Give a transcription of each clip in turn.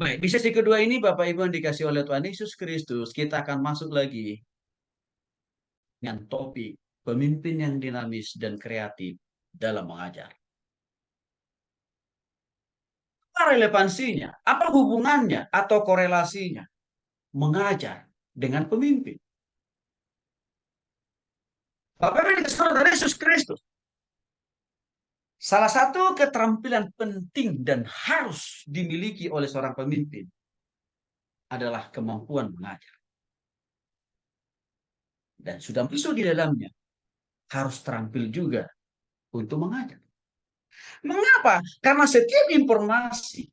Baik, di sesi kedua ini Bapak Ibu yang dikasih oleh Tuhan Yesus Kristus, kita akan masuk lagi dengan topik pemimpin yang dinamis dan kreatif dalam mengajar. Apa relevansinya? Apa hubungannya atau korelasinya mengajar dengan pemimpin? Bapak Ibu yang dikasih oleh Tuhan Yesus Kristus, salah satu keterampilan penting dan harus dimiliki oleh seorang pemimpin adalah kemampuan mengajar. Dan sudah masuk di dalamnya, harus terampil juga untuk mengajar. Mengapa? Karena setiap informasi,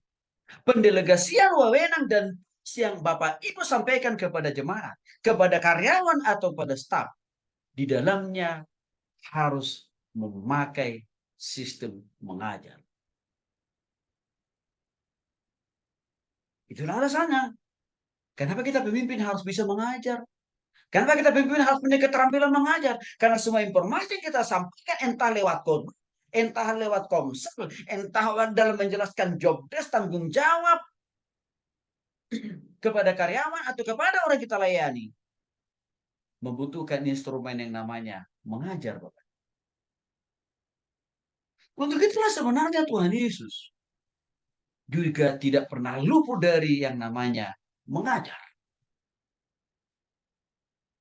pendelegasian wewenang dan yang Bapak Ibu sampaikan kepada jemaat, kepada karyawan atau pada staf, di dalamnya harus memakai sistem mengajar. Itulah alasannya. Kenapa kita pemimpin harus bisa mengajar? Kenapa kita pemimpin harus punya keterampilan mengajar? Karena semua informasi yang kita sampaikan entah lewat kode, entah lewat komsel, entah dalam menjelaskan job desk, tanggung jawab kepada karyawan atau kepada orang kita layani, membutuhkan instrumen yang namanya mengajar, Bapak. Untuk itulah sebenarnya Tuhan Yesus juga tidak pernah luput dari yang namanya mengajar.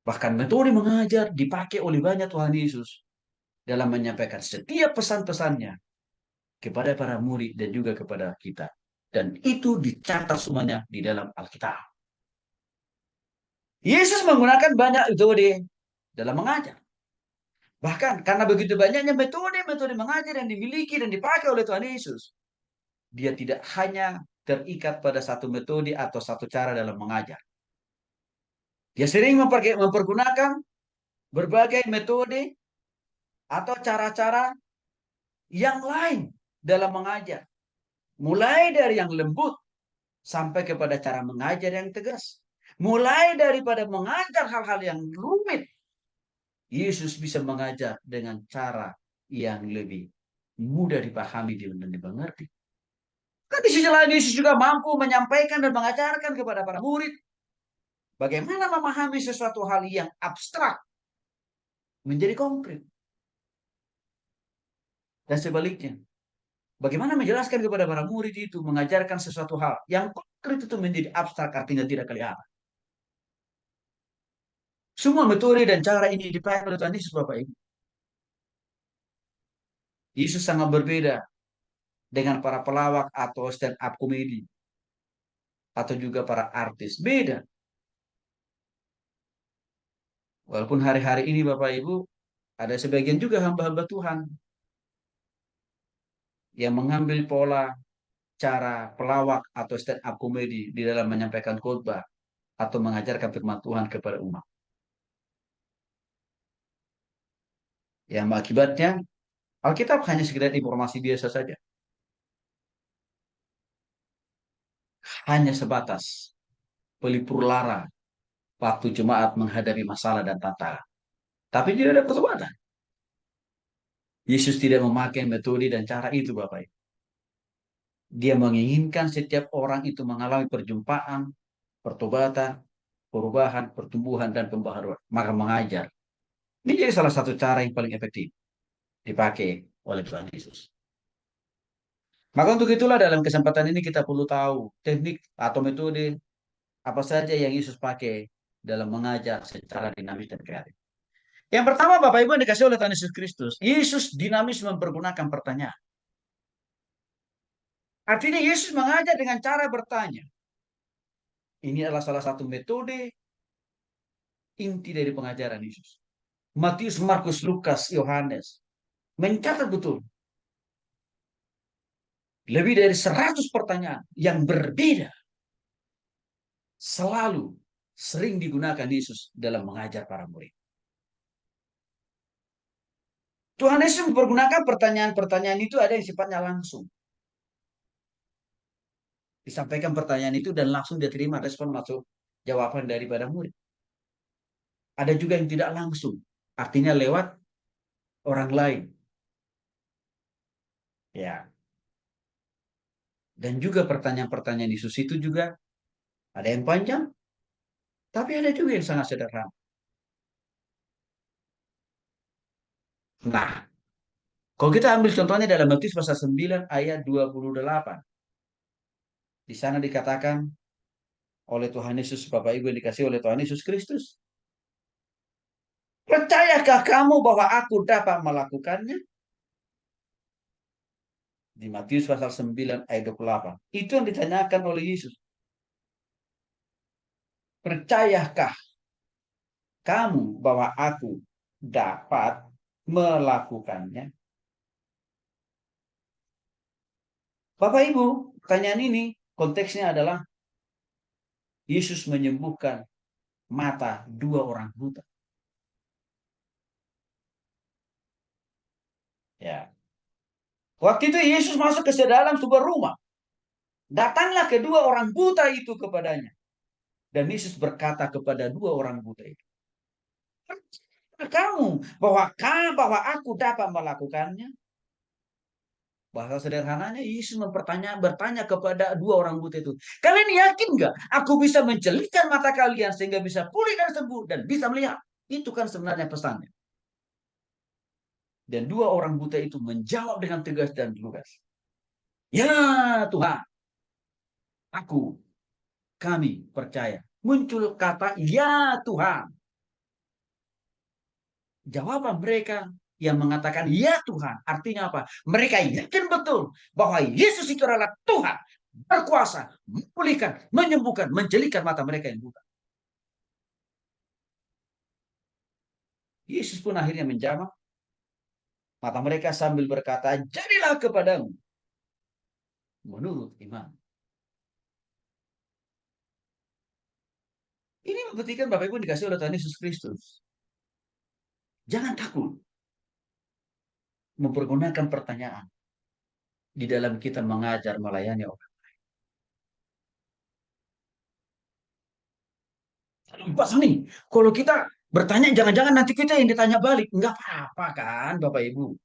Bahkan metode mengajar dipakai oleh banyak Tuhan Yesus dalam menyampaikan setiap pesan-pesannya kepada para murid dan juga kepada kita. Dan itu dicatat semuanya di dalam Alkitab. Yesus menggunakan banyak metode dalam mengajar. Bahkan karena begitu banyaknya metode-metode mengajar yang dimiliki dan dipakai oleh Tuhan Yesus, dia tidak hanya terikat pada satu metode atau satu cara dalam mengajar. Dia sering mempergunakan berbagai metode atau cara-cara yang lain dalam mengajar. Mulai dari yang lembut sampai kepada cara mengajar yang tegas. Mulai daripada mengajar hal-hal yang rumit, Yesus bisa mengajar dengan cara yang lebih mudah dipahami dan dimengerti. Kan di sisi lain Yesus juga mampu menyampaikan dan mengajarkan kepada para murid bagaimana memahami sesuatu hal yang abstrak menjadi konkret. Dan sebaliknya, bagaimana menjelaskan kepada para murid itu mengajarkan sesuatu hal yang konkret itu menjadi abstrak artinya tidak kelihatan. Semua metode dan cara ini dipakai oleh Tuhan Yesus, Bapak Ibu. Yesus sangat berbeda dengan para pelawak atau stand up komedi atau juga para artis. Beda. Walaupun hari-hari ini Bapak Ibu ada sebagian juga hamba-hamba Tuhan yang mengambil pola cara pelawak atau stand up komedi di dalam menyampaikan khotbah atau mengajarkan firman Tuhan kepada umat. Yang akibatnya Alkitab hanya sekedar informasi biasa saja. Hanya sebatas pelipur lara waktu jemaat menghadapi masalah dan tantangan. Tapi tidak ada pertobatan. Yesus tidak memakai metode dan cara itu, Bapak Ibu. Dia menginginkan setiap orang itu mengalami perjumpaan, pertobatan, perubahan, pertumbuhan, dan pembaharuan. Maka mengajar. Ini jadi salah satu cara yang paling efektif dipakai oleh Tuhan Yesus. Maka untuk itulah dalam kesempatan ini kita perlu tahu teknik atau metode apa saja yang Yesus pakai dalam mengajar secara dinamis dan kreatif. Yang pertama Bapak Ibu yang dikasih oleh Tuhan Yesus Kristus, Yesus dinamis mempergunakan pertanyaan. Artinya Yesus mengajar dengan cara bertanya. Ini adalah salah satu metode inti dari pengajaran Yesus. Matius, Markus, Lukas, Yohanes mencatat betul lebih dari 100 pertanyaan yang berbeda selalu sering digunakan Yesus dalam mengajar para murid. Tuhan Yesus mempergunakan pertanyaan-pertanyaan itu ada yang sifatnya langsung. Disampaikan pertanyaan itu dan langsung diterima respon masuk jawaban daripada murid. Ada juga yang tidak langsung, artinya lewat orang lain. Ya. Dan juga pertanyaan-pertanyaan Yesus itu juga ada yang panjang, tapi ada juga yang sangat sederhana. Nah, kalau kita ambil contohnya dalam Matius pasal 9 ayat 28. Di sana dikatakan oleh Tuhan Yesus, Bapak Ibu yang dikasih oleh Tuhan Yesus Kristus. Percayakah kamu bahwa aku dapat melakukannya? Di Matius pasal 9 ayat 28. Itu yang ditanyakan oleh Yesus. Percayakah kamu bahwa aku dapat melakukannya? Bapak Ibu, pertanyaan ini konteksnya adalah Yesus menyembuhkan mata dua orang buta. Ya. Waktu itu Yesus masuk ke dalam sebuah rumah. Datanglah kedua orang buta itu kepadanya. Dan Yesus berkata kepada dua orang buta itu, kamu bahwa aku dapat melakukannya. Bahasa sederhananya Yesus bertanya kepada dua orang buta itu, kalian yakin nggak aku bisa mencelitkan mata kalian sehingga bisa pulih dan sembuh dan bisa melihat? Itu kan sebenarnya pesannya. Dan dua orang buta itu menjawab dengan tegas dan lugas. Ya Tuhan, aku, kami percaya. Muncul kata ya Tuhan. Jawaban mereka yang mengatakan ya Tuhan artinya apa? Mereka yakin betul bahwa Yesus itu adalah Tuhan, berkuasa, memulihkan, menyembuhkan, menjelikan mata mereka yang buta. Yesus pun akhirnya menjawab mata mereka sambil berkata, jadilah kepadamu menurut iman. Ini membuktikan Bapak Ibu dikasih oleh Tuhan Yesus Kristus. Jangan takut mempergunakan pertanyaan di dalam kita mengajar melayani orang. Pas nih, kalau kita bertanya jangan-jangan nanti kita yang ditanya balik. Enggak apa-apa kan Bapak Ibu.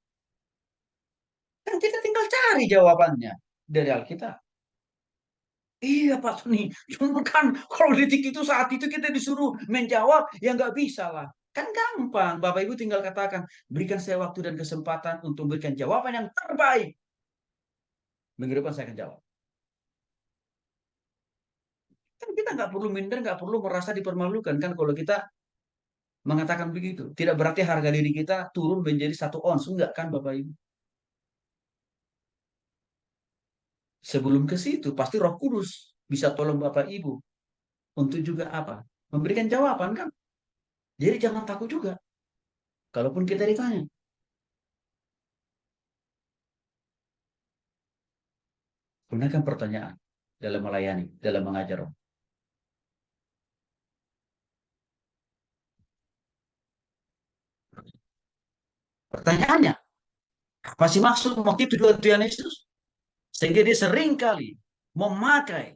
Kan kita tinggal cari jawabannya dari Alkitab. Iya Pak Sony, cuma kan kalau detik itu saat itu kita disuruh menjawab, ya nggak bisa lah. Kan gampang, Bapak Ibu tinggal katakan, berikan saya waktu dan kesempatan untuk memberikan jawaban yang terbaik. Minggu depan saya akan jawab. Kan kita nggak perlu minder, nggak perlu merasa dipermalukan kan kalau kita mengatakan begitu. Tidak berarti harga diri kita turun menjadi 1 ons, enggak kan Bapak Ibu. Sebelum ke situ, pasti Roh Kudus bisa tolong Bapak Ibu untuk juga apa? Memberikan jawaban kan. Jadi jangan takut juga. Kalaupun kita ditanya, gunakan pertanyaan dalam melayani, dalam mengajar. Pertanyaannya, apa sih maksud motif tujuan Tuhan Yesus? Sehingga dia sering kali memakai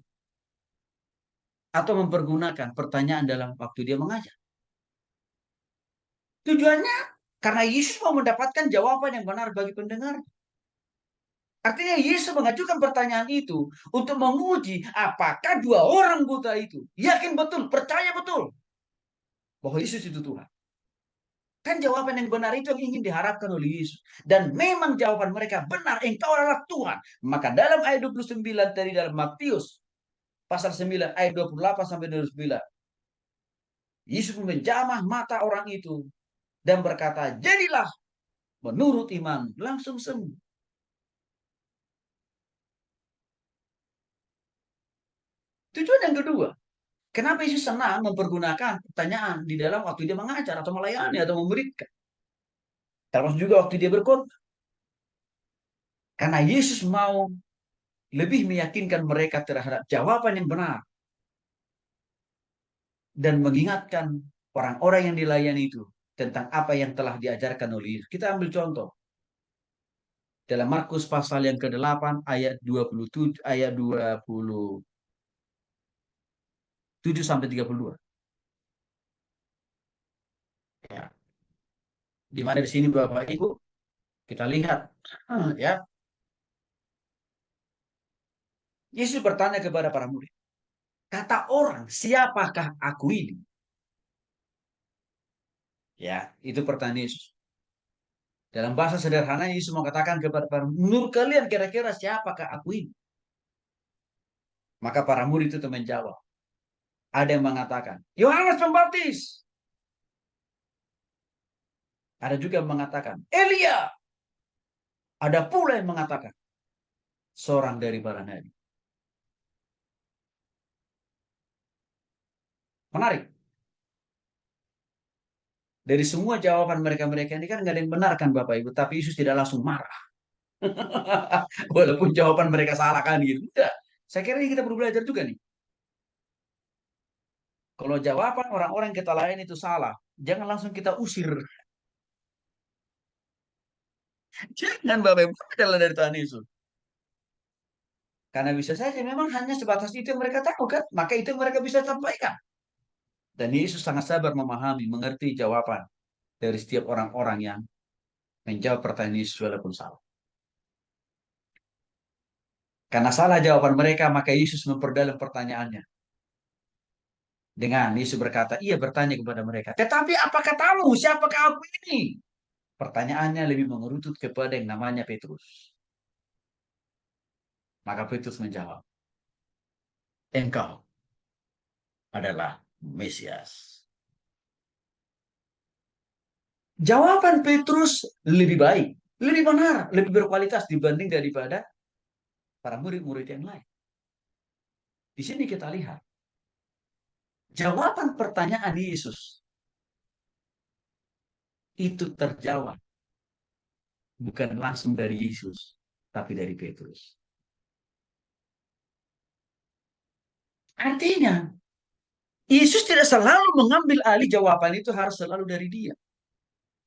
atau mempergunakan pertanyaan dalam waktu dia mengajar. Tujuannya karena Yesus mau mendapatkan jawaban yang benar bagi pendengar. Artinya Yesus mengajukan pertanyaan itu untuk menguji apakah dua orang buta itu yakin betul, percaya betul bahwa Yesus itu Tuhan. Kan jawaban yang benar itu yang ingin diharapkan oleh Yesus. Dan memang jawaban mereka benar, engkau adalah Tuhan. Maka dalam ayat 29 tadi dalam Matius pasal 9 ayat 28 sampai 29. Yesus menjamah mata orang itu dan berkata, jadilah menurut iman, langsung sembuh. Tujuan yang kedua, kenapa Yesus senang mempergunakan pertanyaan di dalam waktu dia mengajar atau melayani atau memberikan. Termasuk juga waktu dia berkhotbah. Karena Yesus mau lebih meyakinkan mereka terhadap jawaban yang benar dan mengingatkan orang-orang yang dilayani itu tentang apa yang telah diajarkan oleh Yesus. Kita ambil contoh dalam Markus pasal yang ke-8 ayat 27 ayat 27 sampai 32. Ya. Di mana di sini Bapak Ibu kita lihat ya Yesus bertanya kepada para murid, kata orang, siapakah aku ini? Ya, itu pertanyaan Yesus. Dalam bahasa sederhana, Yesus mengatakan kepada para murid, menurut kalian kira-kira siapakah aku ini? Maka para murid itu menjawab. Ada yang mengatakan, Yohanes Pembaptis. Ada juga yang mengatakan, Elia. Ada pula yang mengatakan, seorang dari para nabi. Menarik. Dari semua jawaban mereka-mereka ini kan nggak ada yang benar kan Bapak Ibu. Tapi Yesus tidak langsung marah. Walaupun jawaban mereka salah kan gitu. Tidak. Saya kira ini kita perlu belajar juga nih. Kalau jawaban orang-orang yang kita layan itu salah, jangan langsung kita usir. Jangan Bapak Ibu, adalah dari Tuhan Yesus. Karena bisa saja memang hanya sebatas itu yang mereka tahu kan. Maka itu yang mereka bisa sampaikan. Dan Yesus sangat sabar memahami, mengerti jawaban dari setiap orang-orang yang menjawab pertanyaan Yesus walaupun salah. Karena salah jawaban mereka, maka Yesus memperdalam pertanyaannya. Dengan Yesus berkata, ia bertanya kepada mereka, tetapi apakah tahu siapakah aku ini? Pertanyaannya lebih mengerutut kepada yang namanya Petrus. Maka Petrus menjawab, engkau adalah Mesias. Jawaban Petrus lebih baik, lebih benar, lebih berkualitas dibanding daripada para murid-murid yang lain. Di sini kita lihat, jawaban pertanyaan Yesus itu terjawab bukan langsung dari Yesus, tapi dari Petrus. Artinya, Yesus tidak selalu mengambil alih jawaban itu harus selalu dari dia.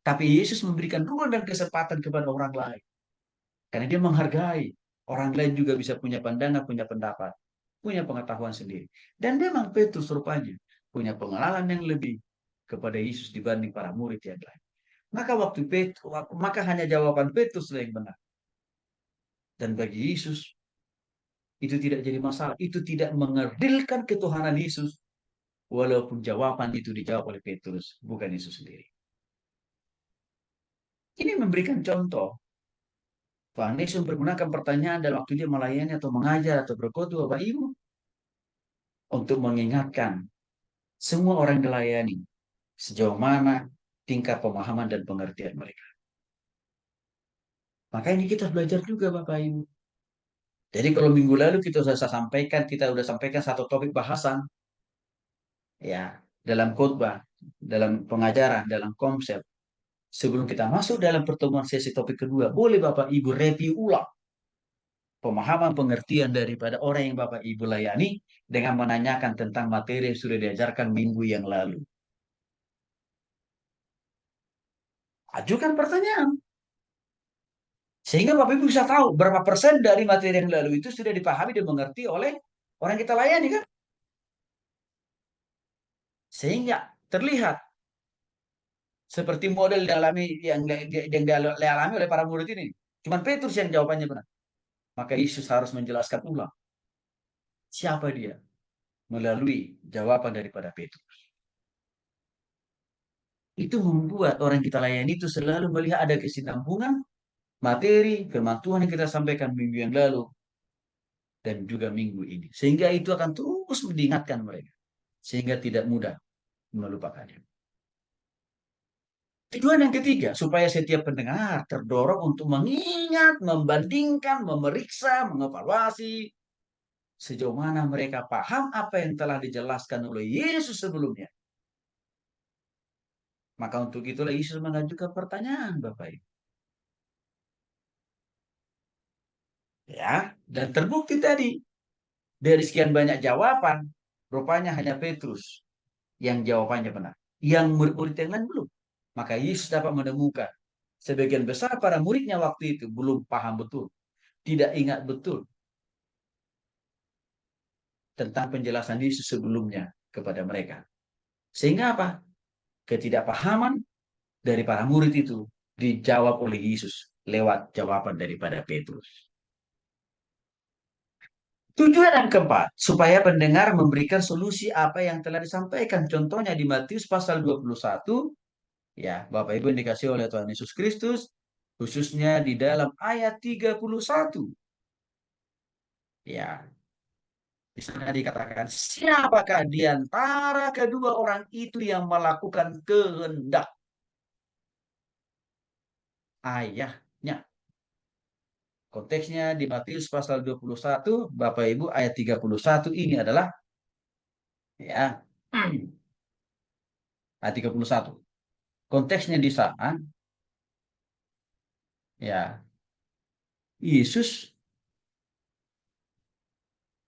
Tapi Yesus memberikan ruang dan kesempatan kepada orang lain. Karena dia menghargai. Orang lain juga bisa punya pandangan, punya pendapat, punya pengetahuan sendiri. Dan memang Petrus rupanya punya pengenalan yang lebih kepada Yesus dibanding para murid yang lain. Maka hanya jawaban Petrus yang benar. Dan bagi Yesus itu tidak jadi masalah. Itu tidak mengerdilkan ketuhanan Yesus. Walaupun jawaban itu dijawab oleh Petrus, bukan Yesus sendiri. Ini memberikan contoh. Tuhan Yesus mempergunakan pertanyaan dalam waktu dia melayani atau mengajar atau berkhotbah Bapak Ibu. Untuk mengingatkan semua orang yang dilayani. Sejauh mana tingkat pemahaman dan pengertian mereka. Maka ini kita belajar juga Bapak Ibu. Jadi kalau minggu lalu kita sudah sampaikan satu topik bahasan ya dalam khotbah, dalam pengajaran, dalam konsep. Sebelum kita masuk dalam pertemuan sesi topik kedua, boleh Bapak Ibu review ulang pemahaman pengertian daripada orang yang Bapak Ibu layani dengan menanyakan tentang materi yang sudah diajarkan minggu yang lalu. Ajukan pertanyaan. Sehingga Bapak Ibu bisa tahu berapa persen dari materi yang lalu itu sudah dipahami dan mengerti oleh orang yang kita layani kan. Sehingga terlihat seperti model yang dialami oleh para murid ini. Cuman Petrus yang jawabannya benar. Maka Yesus harus menjelaskan ulang siapa dia melalui jawaban daripada Petrus. Itu membuat orang kita layani itu selalu melihat ada kesinambungan materi firman Tuhan yang kita sampaikan minggu yang lalu dan juga minggu ini. Sehingga itu akan terus mengingatkan mereka. Sehingga tidak mudah melupakannya. Tujuan yang ketiga, supaya setiap pendengar terdorong untuk mengingat, membandingkan, memeriksa, mengevaluasi sejauh mana mereka paham apa yang telah dijelaskan oleh Yesus sebelumnya. Maka untuk itulah Yesus mengajukan pertanyaan, Bapak Ibu. Ya, dan terbukti tadi dari sekian banyak jawaban, rupanya hanya Petrus yang jawabannya benar. Yang murid-murid yang lain belum. Maka Yesus dapat menemukan sebagian besar para muridnya waktu itu belum paham betul, tidak ingat betul tentang penjelasan Yesus sebelumnya kepada mereka. Sehingga apa? Ketidakpahaman dari para murid itu dijawab oleh Yesus lewat jawaban daripada Petrus. Tujuan yang keempat, supaya pendengar memberikan solusi apa yang telah disampaikan. Contohnya di Matius pasal 21, ya, Bapak Ibu yang dikasih oleh Tuhan Yesus Kristus, khususnya di dalam ayat 31. Ya, di sana dikatakan, siapakah di antara kedua orang itu yang melakukan kehendak ayahnya? Konteksnya di Matius pasal 21, Bapak Ibu, ayat 31 ini adalah, ya, ayat 31. Konteksnya di sana, ya, Yesus,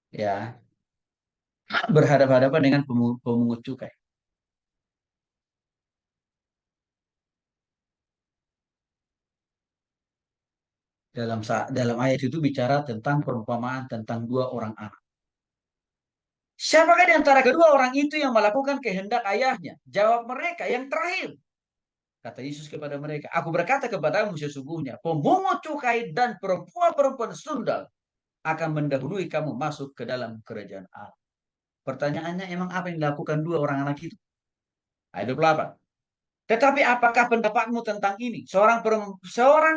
ya, berhadapan-hadapan dengan pemungut cukai. Dalam ayat itu bicara tentang perumpamaan tentang dua orang anak. Siapakah di antara kedua orang itu yang melakukan kehendak ayahnya? Jawab mereka yang terakhir. Kata Yesus kepada mereka, aku berkata kepadamu sesungguhnya, pemungut cukai dan perempuan-perempuan sundal akan mendahului kamu masuk ke dalam kerajaan Allah. Pertanyaannya, emang apa yang dilakukan dua orang anak itu? Ayat 28. Tetapi apakah pendapatmu tentang ini? Seorang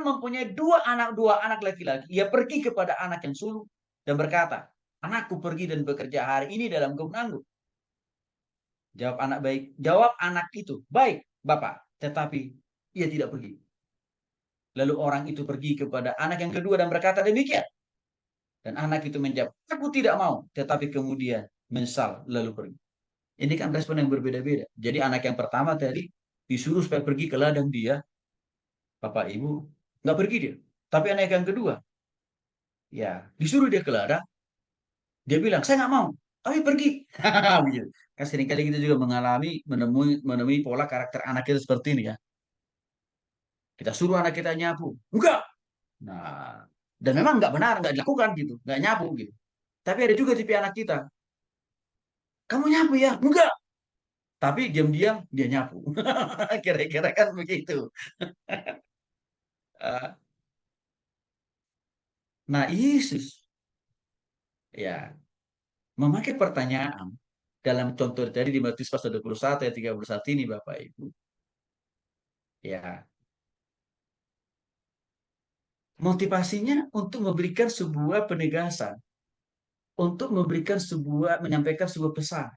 mempunyai dua anak laki-laki. Ia pergi kepada anak yang sulung dan berkata, anakku pergi dan bekerja hari ini dalam kebunanku. Jawab anak itu, baik Bapak, tetapi ia tidak pergi. Lalu orang itu pergi kepada anak yang kedua dan berkata demikian. Dan anak itu menjawab, aku tidak mau, tetapi kemudian menyesal lalu pergi. Ini kan respon yang berbeda-beda. Jadi anak yang pertama tadi disuruh supaya pergi ke ladang dia, Bapak Ibu, nggak pergi dia. Tapi anak yang kedua, ya disuruh dia ke ladang, dia bilang, saya nggak mau, tapi pergi. Begitu. Kan seringkali kita juga menemui pola karakter anak kita seperti ini ya. Kita suruh anak kita nyapu, enggak. Nah, dan memang nggak benar, nggak dilakukan gitu, nggak nyapu gitu. Tapi ada juga tipe anak kita, kamu nyapu ya, enggak. Tapi diam-diam dia nyapu. Kira-kira kan begitu. Eh, Nah, Yesus ya memakai pertanyaan dalam contoh tadi di Matius pasal 21 ayat 31 ini Bapak Ibu. Ya, motivasinya untuk memberikan sebuah penegasan, untuk menyampaikan sebuah pesan.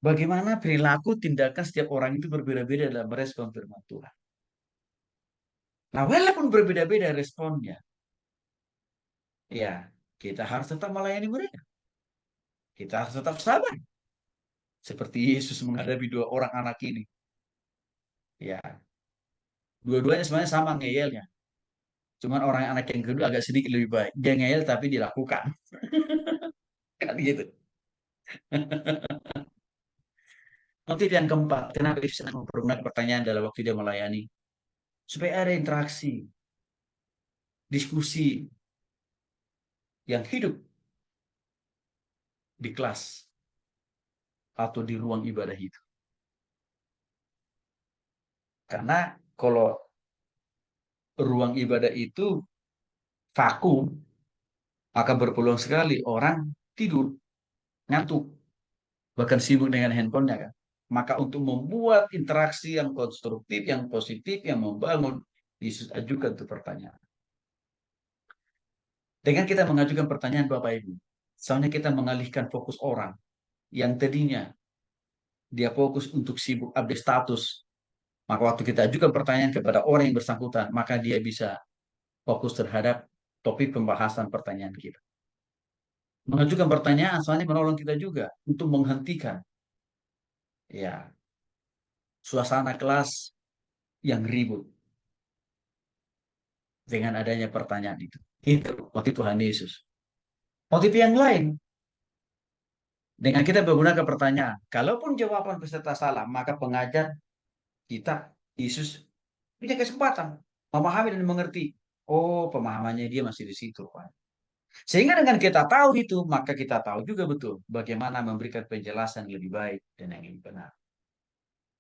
Bagaimana perilaku tindakan setiap orang itu berbeda-beda dalam merespon firman Tuhan. Nah, walaupun berbeda-beda responnya, ya kita harus tetap melayani mereka. Kita harus tetap sabar. Seperti Yesus menghadapi dua orang anak ini. Ya, dua-duanya sebenarnya sama ngeyelnya. Cuman orang anak yang kedua agak sedikit lebih baik. Dia ngeyel tapi dilakukan. Kan gitu. Motif yang keempat, kenapa Yesus sangat mempergunakan pertanyaan dalam waktu dia melayani? Supaya ada interaksi, diskusi yang hidup di kelas atau di ruang ibadah itu. Karena kalau ruang ibadah itu vakum, maka berpeluang sekali orang tidur, ngantuk, bahkan sibuk dengan handphonenya kan. Maka untuk membuat interaksi yang konstruktif, yang positif, yang membangun, Yesus ajukan itu pertanyaan. Dengan kita mengajukan pertanyaan Bapak Ibu, soalnya kita mengalihkan fokus orang yang tadinya dia fokus untuk sibuk update status. Maka waktu kita ajukan pertanyaan kepada orang yang bersangkutan, maka dia bisa fokus terhadap topik pembahasan pertanyaan kita. Mengajukan pertanyaan soalnya menolong kita juga untuk menghentikan ya suasana kelas yang ribut dengan adanya pertanyaan itu. Itu motif Tuhan Yesus. Motif yang lain, dengan kita menggunakan pertanyaan, kalaupun jawaban peserta salah, maka pengajar kita, Yesus, punya kesempatan memahami dan mengerti. Oh, pemahamannya dia masih di situ, Pak. Sehingga dengan kita tahu itu, maka kita tahu juga betul bagaimana memberikan penjelasan lebih baik dan yang lebih benar.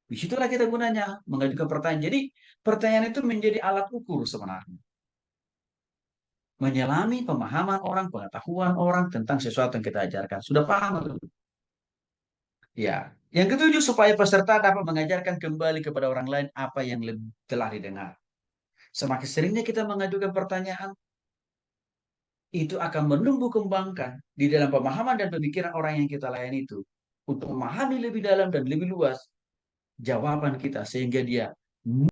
Disitulah kita gunanya mengajukan pertanyaan. Jadi pertanyaan itu menjadi alat ukur sebenarnya. menyelami pemahaman orang, pengetahuan orang tentang sesuatu yang kita ajarkan. Sudah paham belum? Ya. Yang ketujuh, supaya peserta dapat mengajarkan kembali kepada orang lain apa yang telah didengar. Semakin seringnya kita mengajukan pertanyaan, itu akan menumbuh kembangkan di dalam pemahaman dan pemikiran orang yang kita layani itu, untuk memahami lebih dalam dan lebih luas jawaban kita, sehingga dia